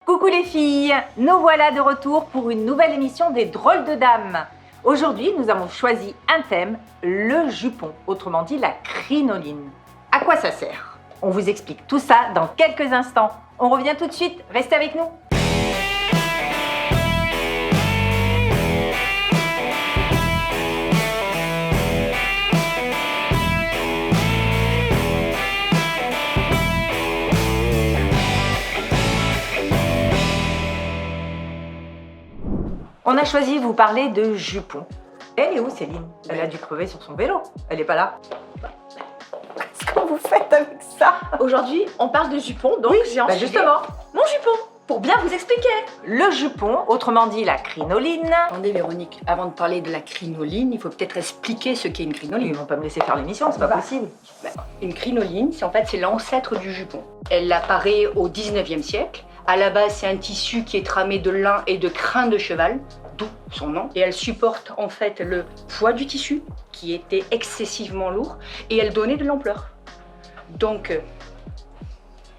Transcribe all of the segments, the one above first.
Coucou les filles, nous voilà de retour pour une nouvelle émission des Drôles de Dames. Aujourd'hui, nous avons choisi un thème, le jupon, autrement dit la crinoline. À quoi ça sert? On vous explique tout ça dans quelques instants. On revient tout de suite, restez avec nous. On a choisi de vous parler de jupon. Elle est où Céline? Elle a dû crever sur son vélo. Elle n'est pas là. Qu'est-ce que vous faites avec ça? Aujourd'hui, on parle de jupon, donc j'ai enseigné justement, mon jupon pour bien vous expliquer. le jupon, autrement dit la crinoline. Attendez Véronique, avant de parler de la crinoline, il faut peut-être expliquer ce qu'est une Ils crinoline. vont pas me laisser faire l'émission, c'est pas possible. Une crinoline, c'est l'ancêtre du jupon. Elle apparaît au 19e siècle. À la base, c'est un tissu qui est tramé de lin et de crin de cheval, d'où son nom. Et elle supporte en fait le poids du tissu, qui était excessivement lourd, et elle donnait de l'ampleur. Donc,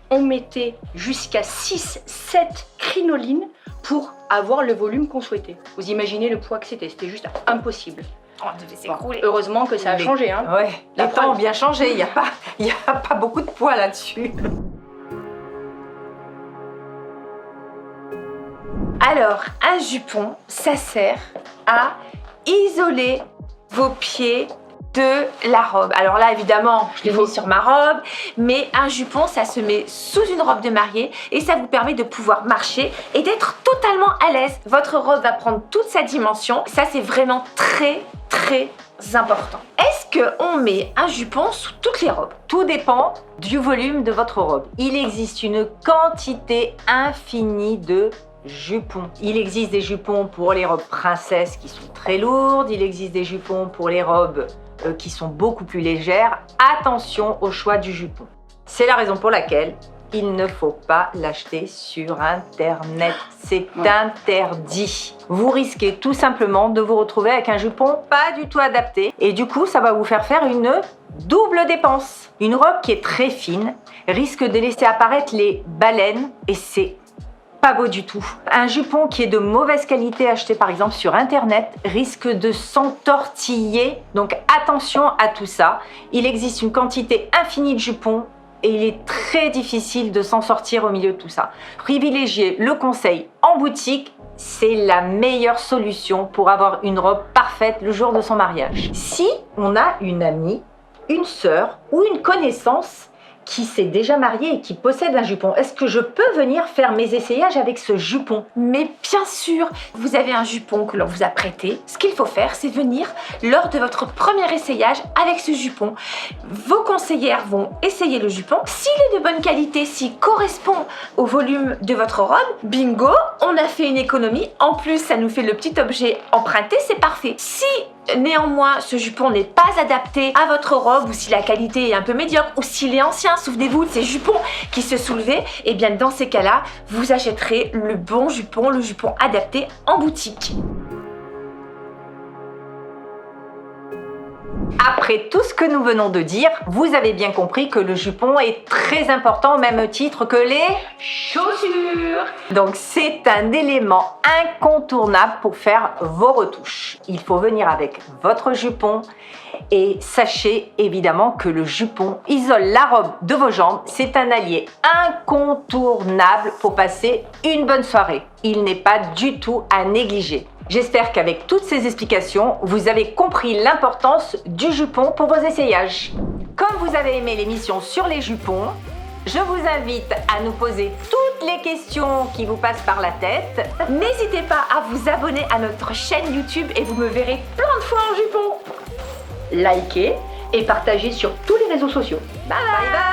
on mettait jusqu'à 6-7 crinolines pour avoir le volume qu'on souhaitait. Vous imaginez le poids que c'était juste impossible. On devait Bon, heureusement que ça a changé. Hein. Ouais, La les temps ont preuve. bien changé, il n'y a pas beaucoup de poids là-dessus. Alors, un jupon, ça sert à isoler vos pieds de la robe. Alors là, évidemment, je l'ai mis sur ma robe, mais un jupon, ça se met sous une robe de mariée et ça vous permet de pouvoir marcher et d'être totalement à l'aise. Votre robe va prendre toute sa dimension. Ça, c'est vraiment très, très important. Est-ce qu'on met un jupon sous toutes les robes? Tout dépend du volume de votre robe. Il existe une quantité infinie de jupons. Il existe des jupons pour les robes princesses qui sont très lourdes. Il existe des jupons pour les robes qui sont beaucoup plus légères. Attention au choix du jupon. C'est la raison pour laquelle il ne faut pas l'acheter sur Internet. C'est interdit. Vous risquez tout simplement de vous retrouver avec un jupon pas du tout adapté. Et du coup, ça va vous faire une double dépense. Une robe qui est très fine risque de laisser apparaître les baleines et c'est pas beau du tout. Un jupon qui est de mauvaise qualité acheté par exemple sur Internet risque de s'entortiller. Donc attention à tout ça. Il existe une quantité infinie de jupons et il est très difficile de s'en sortir au milieu de tout ça. Privilégiez le conseil en boutique. C'est la meilleure solution pour avoir une robe parfaite le jour de son mariage. Si on a une amie, une sœur ou une connaissance qui s'est déjà mariée et qui possède un jupon, est-ce que je peux venir faire mes essayages avec ce jupon? Mais bien sûr, vous avez un jupon que l'on vous a prêté. Ce qu'il faut faire, c'est venir lors de votre premier essayage avec ce jupon. Vos conseillères vont essayer le jupon. S'il est de bonne qualité, s'il correspond au volume de votre robe, bingo, on a fait une économie. En plus, ça nous fait le petit objet emprunté, c'est parfait. Si néanmoins ce jupon n'est pas adapté à votre robe ou si la qualité est un peu médiocre ou s'il est ancien, souvenez-vous de ces jupons qui se soulevaient, et bien dans ces cas-là, vous achèterez le bon jupon, le jupon adapté en boutique. Après tout ce que nous venons de dire, vous avez bien compris que le jupon est très important au même titre que les Chaussures. Donc c'est un élément incontournable pour faire vos retouches. Il faut venir avec votre jupon et sachez évidemment que le jupon isole la robe de vos jambes. C'est un allié incontournable pour passer une bonne soirée. Il n'est pas du tout à négliger. J'espère qu'avec toutes ces explications, vous avez compris l'importance du jupon pour vos essayages. Comme vous avez aimé l'émission sur les jupons, je vous invite à nous poser toutes les questions qui vous passent par la tête. N'hésitez pas à vous abonner à notre chaîne YouTube et vous me verrez plein de fois en jupon. Likez et partagez sur tous les réseaux sociaux. Bye bye!